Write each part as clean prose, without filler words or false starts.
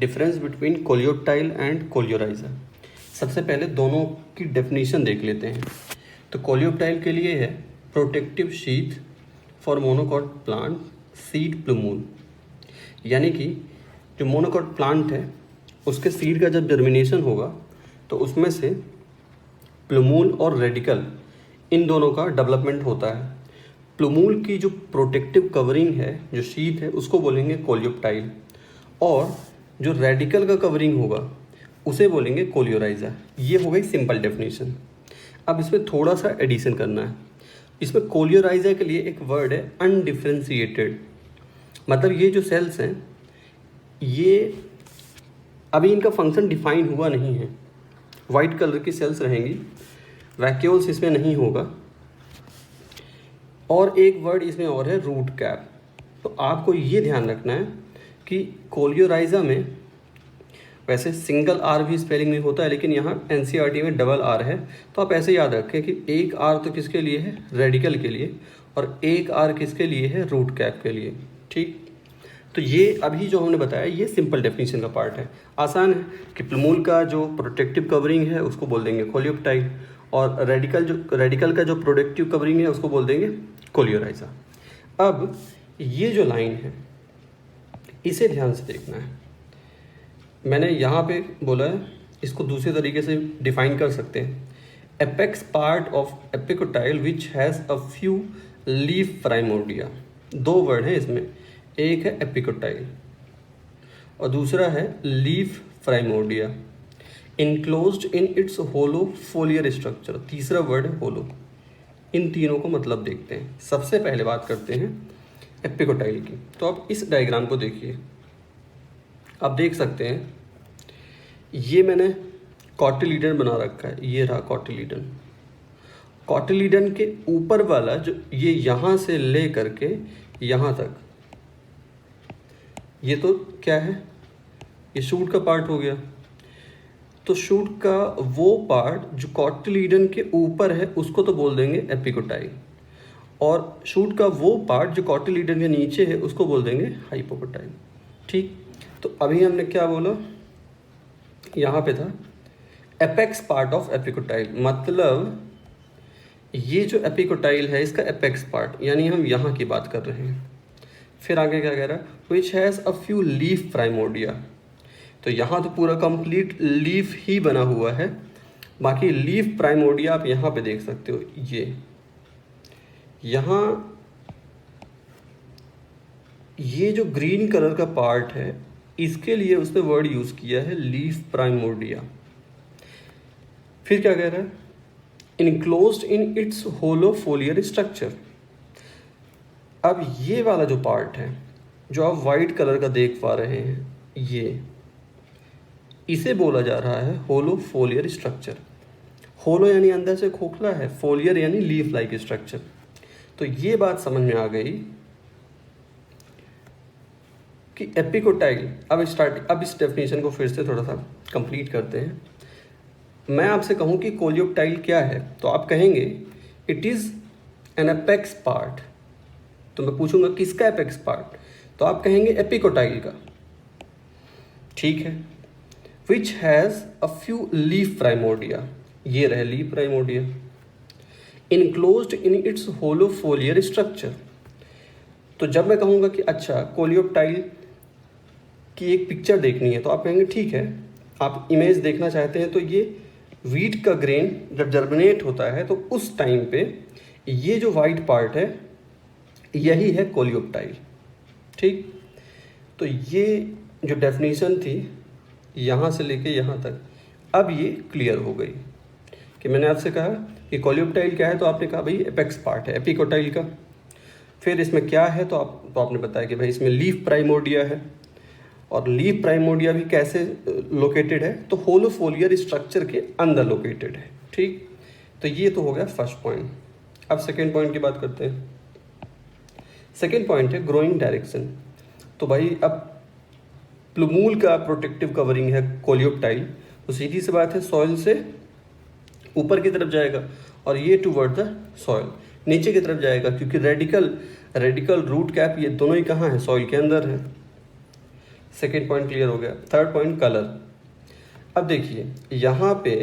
Difference between coleoptile and coleorhiza. सबसे पहले दोनों की डेफिनेशन देख लेते हैं। तो कोलियोप्टाइल के लिए है protective sheath for monocot plant seed plumule, यानी कि जो मोनोकॉट प्लांट है उसके सीड का जब जर्मिनेशन होगा तो उसमें से प्लूमूल और रेडिकल इन दोनों का डेवलपमेंट होता है। प्लूमूल की जो प्रोटेक्टिव कवरिंग है, जो शीथ है, उसको बोलेंगे कोलियोप्टाइल, और जो रेडिकल का कवरिंग होगा उसे बोलेंगे कोलियोराइजा। ये हो गई सिंपल डेफिनेशन। अब इसमें थोड़ा सा एडिशन करना है। इसमें कोलियोराइजा के लिए एक वर्ड है अनडिफरेंशिएटेड, मतलब ये जो सेल्स हैं ये अभी इनका फंक्शन डिफाइन हुआ नहीं है। वाइट कलर की सेल्स रहेंगी, वैक्यूल्स इसमें नहीं होगा, और एक वर्ड इसमें और है रूट कैप। तो आपको ये ध्यान रखना है कि कोलियोराइजा में वैसे सिंगल आर भी स्पेलिंग में होता है, लेकिन यहाँ एनसीईआरटी में डबल आर है। तो आप ऐसे याद रखें कि एक आर तो किसके लिए है, रेडिकल के लिए, और एक आर किसके लिए है, रूट कैप के लिए। ठीक, तो ये अभी जो हमने बताया ये सिंपल डेफिनेशन का पार्ट है। आसान है कि प्लूमूल का जो प्रोटेक्टिव कवरिंग है उसको बोल देंगे कोलियोप्टाइल, और रेडिकल का जो प्रोटेक्टिव कवरिंग है उसको बोल देंगे कोलियोराइजा। अब ये जो लाइन है इसे ध्यान से देखना है। मैंने यहाँ पे बोला है, इसको दूसरे तरीके से डिफाइन कर सकते हैं। Apex part of epicotyl which has a few leaf primordia. दो वर्ड हैं इसमें, एक है एपिकोटाइल और दूसरा है leaf primordia, enclosed in its hollow foliar structure. तीसरा वर्ड है होलो। इन तीनों को मतलब देखते हैं। सबसे पहले बात करते हैं एपिकोटाइल की। तो आप इस डायग्राम को देखिए, आप देख सकते हैं ये मैंने कॉटिलीडन बना रखा है। ये रहा कॉटिलीडन। कॉटिलीडन के ऊपर वाला जो ये यहाँ से ले करके यहाँ तक, ये तो क्या है, ये शूट का पार्ट हो गया। तो शूट का वो पार्ट जो कॉटिलीडन के ऊपर है उसको तो बोल देंगे एपिकोटाइल, और शूट का वो पार्ट जो कॉटिलीडन के नीचे है उसको बोल देंगे हाइपोकोटाइल। ठीक, तो अभी हमने क्या बोला, यहाँ पे था एपेक्स पार्ट ऑफ एपिकोटाइल, मतलब ये जो एपिकोटाइल है इसका एपेक्स पार्ट, यानी हम यहाँ की बात कर रहे हैं। फिर आगे क्या कह रहा है, which has a few leaf primordia. तो यहाँ तो पूरा कंप्लीट लीफ ही बना हुआ है, बाकी लीफ प्राइमोर्डिया आप यहाँ पे देख सकते हो। ये यहाँ ये जो ग्रीन कलर का पार्ट है इसके लिए उसने वर्ड यूज़ किया है लीफ प्राइमोर्डिया। फिर क्या कह रहा है, enclosed in its hollow foliar structure. अब ये वाला जो पार्ट है जो आप वाइट कलर का देख पा रहे हैं, ये इसे बोला जा रहा है होलो फोलियर स्ट्रक्चर। होलो यानी अंदर से खोखला है, फोलियर यानी लीफ लाइक स्ट्रक्चर। तो ये बात समझ में आ गई कि एपिकोटाइल। अब इस डेफिनेशन को फिर से थोड़ा सा कंप्लीट करते हैं। मैं आपसे कहूँ कि कोलियोप्टाइल क्या है, तो आप कहेंगे it is an apex part. तो मैं पूछूंगा किसका एपेक्स पार्ट, तो आप कहेंगे एपिकोटाइल का। ठीक है, which has a few leaf primordia. ये रहे leaf primordia, enclosed in its hollow foliar structure. तो जब मैं कहूँगा कि अच्छा कोलियोप्टाइल की एक पिक्चर देखनी है, तो आप कहेंगे ठीक है, आप इमेज देखना चाहते हैं। तो ये वीट का ग्रेन जब जर्मिनेट होता है तो उस टाइम पे ये जो वाइट पार्ट है यही है कोलियोप्टाइल। ठीक, तो ये जो डेफिनेशन थी यहाँ से लेके यहाँ तक, अब ये क्लियर हो गई कि मैंने आपसे कहा कि कोलियोप्टाइल क्या है, तो आपने कहा भाई एपेक्स पार्ट है एपिकोटाइल का। फिर इसमें क्या है, तो आपने बताया कि भाई इसमें लीफ प्राइमोर्डिया है, और लीफ प्राइमोर्डिया भी कैसे लोकेटेड है, तो होलो फोलियर स्ट्रक्चर के अंदर लोकेटेड है। ठीक, तो ये तो हो गया फर्स्ट पॉइंट। अब सेकेंड पॉइंट की बात करते हैं। सेकेंड पॉइंट है ग्रोइंग डायरेक्शन। तो भाई अब प्लूमूल का प्रोटेक्टिव कवरिंग है कोलियोप्टाइल, तो सीधी सी बात है सॉइल से ऊपर की तरफ जाएगा, और ये टूवर्ड द सॉइल नीचे की तरफ जाएगा, क्योंकि रेडिकल रूट कैप ये दोनों ही कहाँ है, सॉइल के अंदर है। सेकेंड पॉइंट क्लियर हो गया। Third point colour. अब देखिए यहाँ पे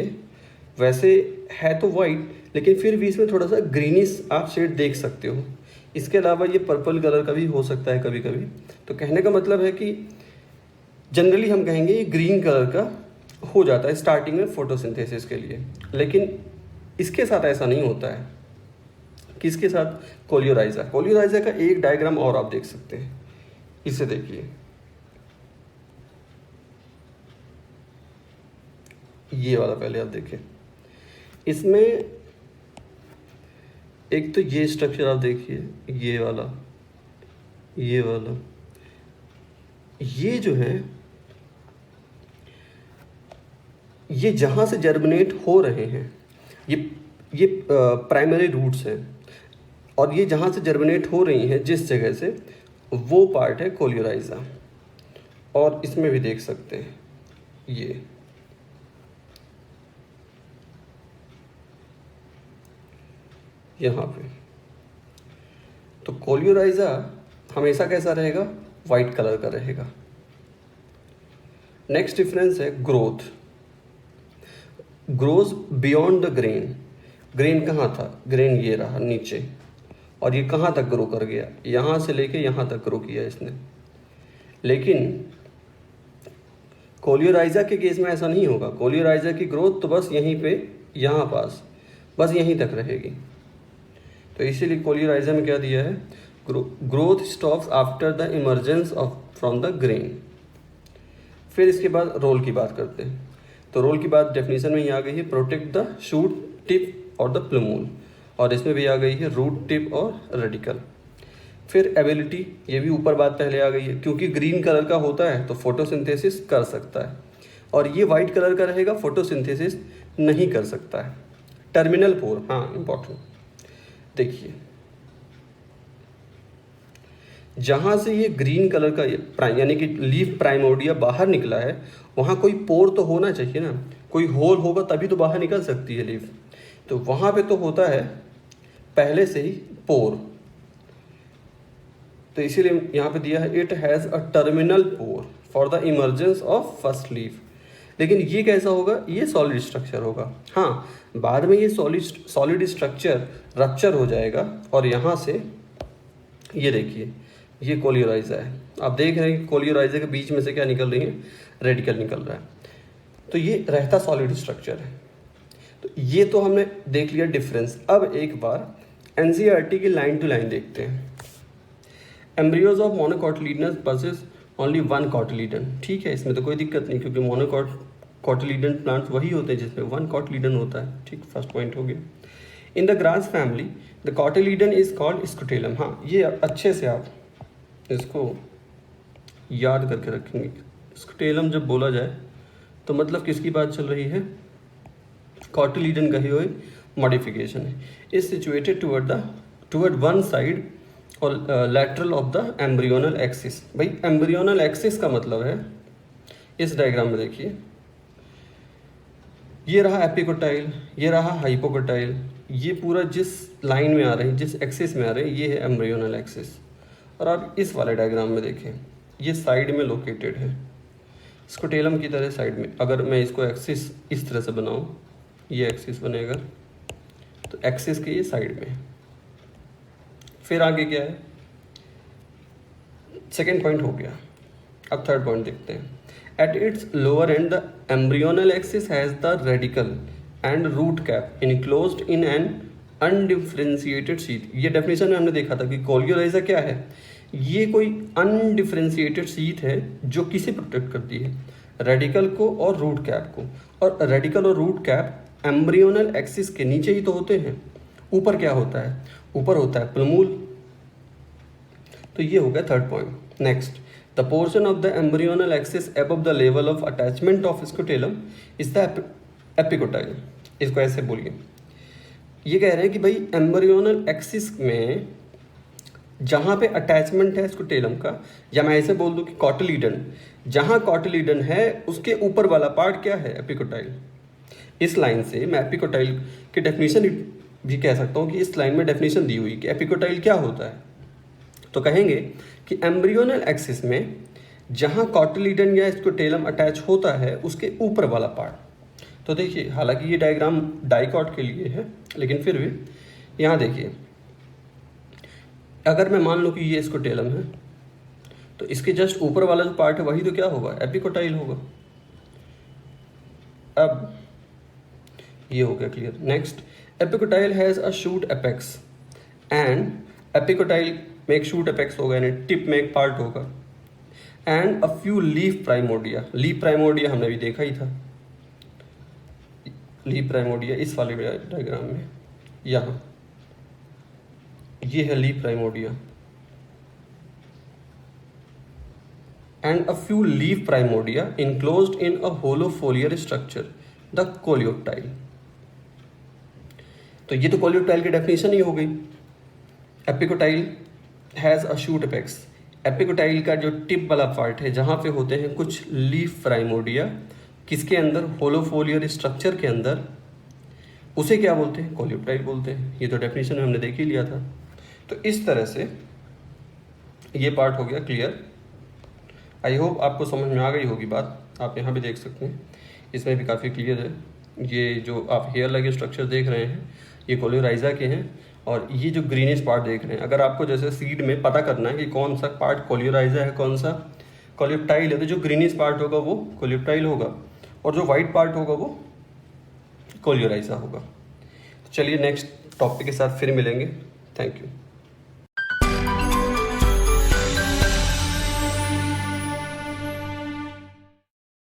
वैसे है तो वाइट, लेकिन फिर भी इसमें थोड़ा सा ग्रीनिश आप शेड देख सकते हो। इसके अलावा ये पर्पल कलर का भी हो सकता है कभी कभी। तो कहने का मतलब है कि जनरली हम कहेंगे ये ग्रीन कलर का हो जाता है स्टार्टिंग में फोटोसिंथेसिस के लिए, लेकिन इसके साथ ऐसा नहीं होता है। किसके साथ? कोलियोराइजा। कोलियोराइजा का एक डायग्राम और आप देख सकते हैं, इसे देखिए। ये वाला पहले आप देखिए, इसमें एक तो ये स्ट्रक्चर आप देखिए, ये वाला, ये वाला, ये जो है ये जहाँ से जर्मिनेट हो रहे हैं ये प्राइमरी रूट्स हैं, और ये जहाँ से जर्मिनेट हो रही हैं जिस जगह से, वो पार्ट है कोलियोराइजा। और इसमें भी देख सकते हैं ये यहाँ पे। तो कोलियोराइजा हमेशा कैसा रहेगा? वाइट कलर का रहेगा। नेक्स्ट डिफरेंस है growth. Grows beyond the grain. Grain कहाँ था? ग्रेन ये रहा नीचे, और ये कहाँ तक ग्रो कर गया? यहाँ से लेके यहाँ तक ग्रो किया इसने। लेकिन कोलियोराइजा के केस में ऐसा नहीं होगा। कोलियोराइजा की ग्रोथ तो बस यहीं पे, यहाँ पास, बस यहीं तक रहेगी। तो इसीलिए कोलियोराइजा में क्या दिया है? Growth stops after the emergence of from the grain. फिर इसके बाद रोल की बात करते हैं। तो रोल की बात डेफिनेशन में ही आ गई है, प्रोटेक्ट द शूट टिप और द प्लूमूल, और इसमें भी आ गई है रूट टिप और रेडिकल। फिर एबिलिटी, ये भी ऊपर बात पहले आ गई है, क्योंकि ग्रीन कलर का होता है तो फोटोसिंथेसिस कर सकता है, और ये वाइट कलर का रहेगा, फोटोसिंथेसिस नहीं कर सकता है। टर्मिनल पोर, हाँ इम्पॉर्टेंट, देखिए जहाँ से ये ग्रीन कलर का यानी कि लीफ प्राइमोर्डिया बाहर निकला है, वहाँ कोई पोर तो होना चाहिए ना, कोई होल होगा तभी तो बाहर निकल सकती है लीफ। तो वहाँ पे तो होता है पहले से ही पोर, तो इसीलिए यहाँ पे दिया है it has a terminal pore for the emergence of first leaf. लेकिन ये कैसा होगा? ये सॉलिड स्ट्रक्चर होगा। हाँ, बाद में ये सॉलिड स्ट्रक्चर रप्चर हो जाएगा, और यहाँ से ये देखिए ये कोलियोराइजा है। आप देख रहे हैं कि कोलियोराइजा के बीच में से क्या निकल रही है? रेडिकल निकल रहा है। तो ये रहता सॉलिड स्ट्रक्चर है। तो ये तो हमने देख लिया डिफरेंस। अब एक बार एनसीईआरटी की लाइन टू लाइन देखते हैं। Embryos of monocotyledonous possess only one cotyledon. ठीक है, इसमें तो कोई दिक्कत नहीं, क्योंकि मोनोकोटिलिडन प्लांट्स वही होते हैं जिसमें वन कॉटिलिडन होता है। ठीक, फर्स्ट पॉइंट हो गया। In the grass family the cotyledon is called scutellum. हाँ, ये अच्छे से आप इसको याद करके रखेंगे। स्कुटेलम जब बोला जाए तो मतलब किसकी बात चल रही है? कॉटिलिडन का ही हुई मॉडिफिकेशन है। Is situated toward one side और lateral of the embryonal axis. भाई एम्ब्रियोनल एक्सिस का मतलब है, इस डायग्राम में देखिए, ये रहा एपिकोटाइल, ये रहा हाइपोकोटाइल, ये पूरा जिस लाइन में आ रही है, जिस एक्सिस में आ रही है, ये है एम्ब्रियोनल एक्सिस। और आप इस वाले डायग्राम में देखें, ये साइड में लोकेटेड है, स्कुटेलम की तरह साइड में। अगर मैं इसको एक्सिस इस तरह से बनाऊं, ये एक्सिस बनेगा, तो एक्सिस के ये साइड में। फिर आगे क्या है? सेकेंड पॉइंट हो गया। अब थर्ड पॉइंट देखते हैं। At its lower end the embryonal axis has the radicle and root cap enclosed in an undifferentiated sheath. ये डेफिनेशन में हमने देखा था कि कोलियोराइजा क्या है? ये कोई अनडिफ्रेंशिएटेड शीथ है जो किसे प्रोटेक्ट करती है? रेडिकल को और रूट कैप को। और रेडिकल और रूट कैप एम्ब्रियोनल एक्सिस के नीचे ही तो होते हैं। ऊपर क्या होता है? ऊपर होता है प्लूमूल। तो ये हो गया third point. Next, the portion of the embryonal axis above the level of attachment of scutellum is the epicotyl. इसको ऐसे बोलिए, ये कह रहे हैं कि भाई एम्ब्रियोनल एक्सिस में जहाँ पे अटैचमेंट है स्कुटेलम का, या मैं ऐसे बोल दूँ कि कॉटिलिडन, जहाँ कॉटिलिडन है उसके ऊपर वाला पार्ट क्या है? एपिकोटाइल। इस लाइन से मैं एपिकोटाइल की डेफिनेशन भी कह सकता हूँ कि इस लाइन में डेफिनेशन दी हुई कि एपिकोटाइल क्या होता है। तो कहेंगे कि एम्ब्रियोनल एक्सिस में जहाँ कॉटिलीडन या स्क्रोटेलम अटैच होता है उसके ऊपर वाला पार्ट। तो देखिए, हालांकि ये डायग्राम डाइकॉट के लिए है, लेकिन फिर भी यहाँ देखिए, अगर मैं मान लूँ कि ये स्क्रोटेलम है, तो इसके जस्ट ऊपर वाला जो पार्ट है वही तो क्या होगा, एपिकोटाइल होगा। अब ये हो गया clear. Next, epicotyl has a shoot apex and epicotyl में एक शूट एपेक्स होगा, यानी टिप में एक पार्ट होगा, and a few leaf primordia. Leaf primordia हमने अभी देखा ही था, लीफ प्राइमोडिया इस वाले डायग्राम में, यहाँ ये है leaf primordia, and a few leaf primordia enclosed in a hollow foliar structure, the coleoptile। तो ये तो कोलियोप्टाइल की डेफिनेशन ही हो गई। Epicotyl has a shoot apex, epicotyl का जो टिप वाला पार्ट है जहाँ पे होते हैं कुछ लीफ प्राइमोडिया, किसके अंदर, होलोफोलियर स्ट्रक्चर के अंदर, उसे क्या बोलते हैं, कोलियोप्टाइल बोलते हैं। ये तो डेफिनेशन में हमने देख ही लिया था। तो इस तरह से ये पार्ट हो गया क्लियर। आई होप आपको समझ में आ गई होगी बात। आप यहाँ भी देख सकते हैं, इसमें भी काफ़ी क्लियर है। ये जो आप हेयर लगे स्ट्रक्चर देख रहे हैं ये कोलियोराइजा के हैं, और ये जो ग्रीनिश पार्ट देख रहे हैं, अगर आपको जैसे सीड में पता करना है कि कौन सा पार्ट कोलियोराइजा है, कौन सा कोलियोप्टाइल है, तो जो ग्रीनिश पार्ट होगा वो कोलियोप्टाइल होगा, और जो वाइट पार्ट होगा वो कोलियोराइजा होगा। तो चलिए नेक्स्ट टॉपिक के साथ फिर मिलेंगे। Thank you.